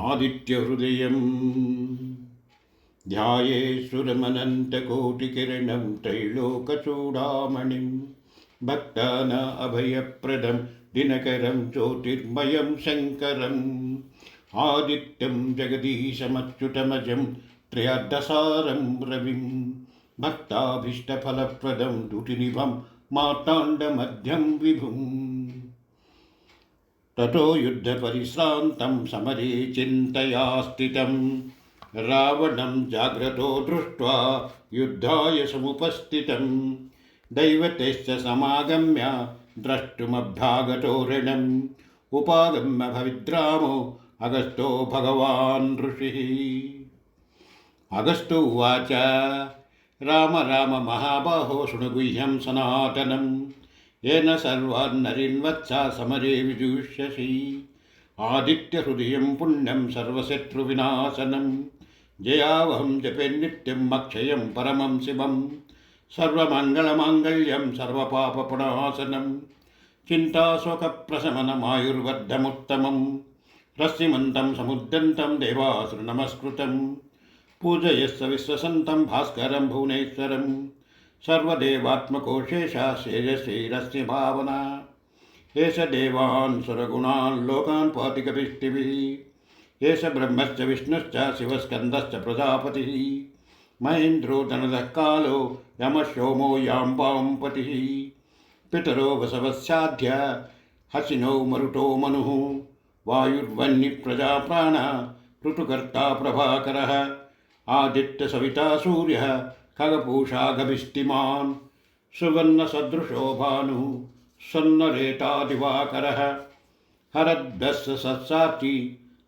आदित्यहृदयम् ध्यायेश्वरमनन्तकोटिकिरणं त्रैलोकचूडामणिं भक्ताना अभयप्रदं दिनकरं ज्योतिर्मयं शङ्करम् आदित्यं जगदीशमच्युतमजं त्रयदसारं रविं भक्ताभीष्टफलप्रदं दुतिनिभं मार्ताण्डमध्यं विभुम् ततो युद्धपरिश्रान्तं समरे चिन्तया स्थितं रावणं जाग्रतो दृष्ट्वा युद्धाय समुपस्थितं दैवतेश्च समागम्य द्रष्टुमभ्यागतो रणम् उपागम्य भविद्रामो अगस्त्यो भगवान् ऋषिः। अगस्त्यो उवाच राम राम महाबाहो शृणुगुह्यं सनातनं येन सर्वान्नरीन् वत्सा समरे विजुष्यसि आदित्यहृदयं पुण्यं सर्वशत्रुविनाशनं जयावहं जपे नित्यं अक्षयं परमं शिवं सर्वमङ्गलमाङ्गल्यं सर्वपापप्रणाशनं चिन्ताशोकप्रशमनमायुर्वर्धमुत्तमं रश्मिमन्तं समुद्यन्तं देवासुरनमस्कृतं पूजयस्व विश्वसन्तं भास्करं भुवनेश्वरं सर्वदेवात्मकोशेषा शेषश्रीरस्य भावना एष देवान् सुरगुणान् लोकान् पाति कपिष्टिभिः एष ब्रह्मश्च विष्णुश्च शिवस्कन्दश्च प्रजापतिः महेन्द्रो धनदः कालो यमः सोमो याम्बां पतिः पितरो वसवस्याद्य हसिनो मरुतो मनुः वायुर्वह्निप्रजाप्राण ऋतुकर्ता प्रभाकरः आदित्य सविता सूर्यः खगपूषा गभिष्टिमान् सुवर्णसदृशो भानुः सन्नरेता दिवाकरः हरद्भस्य सत्साक्षी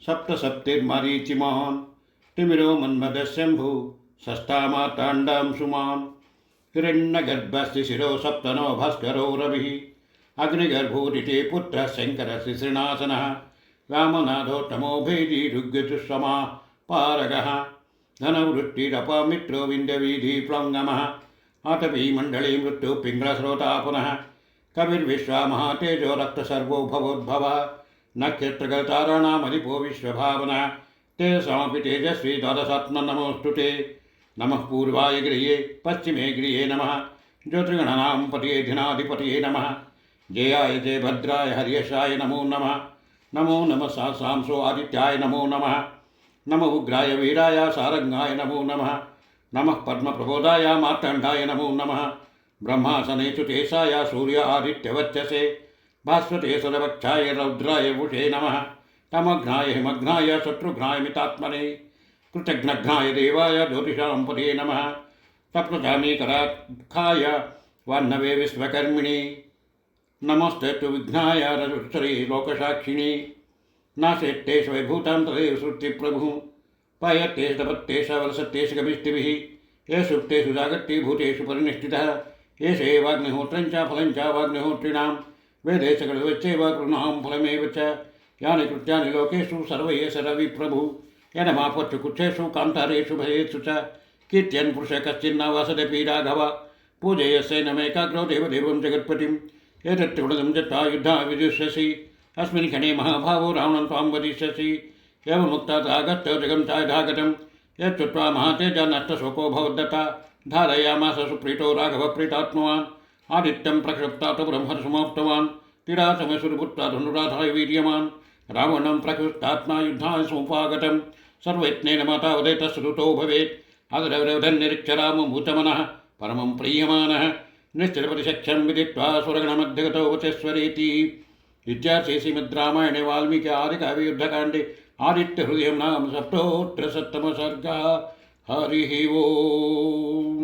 सप्तसप्तिर्मरीचिमान् तिमिरो मन्मथशम्भुः षष्ठामाताण्डां सुमान् हिरण्यगर्भस्य शिरो सप्तनो भास्करो रविः अग्निगर्भोदिते पुत्रः शङ्करस्य श्रीनाशनः रामनाथोत्तमो भेदी ऋग्यजुष्मा पारगः धनवृत्तिरपमित्रो विन्द्यवीधिप्लङ्गमः आतपी मण्डले मृत्यु पिङ्गलस्रोता पुनः कविर्विश्वामहातेजो रक्तसर्वो भवोद्भवः नक्षत्रगताराणामधिपो विश्वभावनः तेषामपि तेजस्वी द्वादशात्मन् नमोऽस्तु ते नमः पूर्वाय गृहे पश्चिमे गृहे नमः ज्योतिर्गणानां पतये धिनाधिपतये नमः जयाय जयभद्राय हर्यशाय नमो नमः नमो नमः सांसो आदित्याय नमो नमः नमः उग्राय वीराय सारंगाय नमो नमः नमः पद्मप्रबोधाय मार्तण्डाय नमो नमः ब्रह्मासने चुतेशाय सूर्य आदित्यवच्चसे भास्वते सुरवक्षाय रौद्राय वुषे नमः तमघ्नाय हिमघ्नाय शत्रुघ्नाय मितात्मने कृतघ्नघ्नाय देवाय ज्योतिषां पदये नमः तप्तजामीकराखाय वाह्नवे विश्वकर्मिणे नमस्ते तु विघ्नाय रजुत्सरे लोकसाक्षिणे नाशेत्तेष वैभूतां तदेव श्रुतिप्रभुः पायत्तेष तपत्तेष वरसत्तेष गभिष्टिभिः येषु उक्तेषु जागत्यभूतेषु परिनिष्ठितः एष एवाग्निहोत्रं च फलं च वाग्निहोत्रिणां वेदे सकलवच्चैव कृणां फलमेव च यानि कृत्यानि लोकेषु सर्व एष रविप्रभुः यनमापच्युकुच्छेषु कान्तारेषु भयेषु च कीर्त्यन् पुरुषः कश्चिन्न वसदपि राघव पूजयस्यैनमेकाग्रो देवदेवं जगत्पतिम् एतत्त्रिगुणं जत्वा युद्धा विजुष्यसि अस्मिन् क्षणे महाभावो रावणं त्वां वदिष्यसि एवमुक्तागत्य जगं चायधागतं यच्चुत्वा महातेजा नष्टशोको भवद्दत्ता धारयामास सुप्रीतो राघवप्रीतात्मवान् आदित्यं प्रक्षुप्ता तु ब्रह्मसमाप्तवान् तिरासमसुरपुत्रा धनुराधाय वीर्यमान् रावणं प्रक्षुप्तात्मा युद्धाय समुपागतं सर्वयत्नेन माता उदयतस्रुतो भवेत् अग्रवधन्निरीक्षरामभूतमनः परमं प्रीयमानः निश्चलपरिशक्ष्यं विदित्वा सुरगणमध्यगतो वचस्वरेति इत्यार्षे श्रीमद्रामायणे वाल्मीकि आदिकाव्ये युद्धकाण्डे आदित्यहृदयं नाम सप्तोत्तरशततमः सर्गः। हरिः ओम्।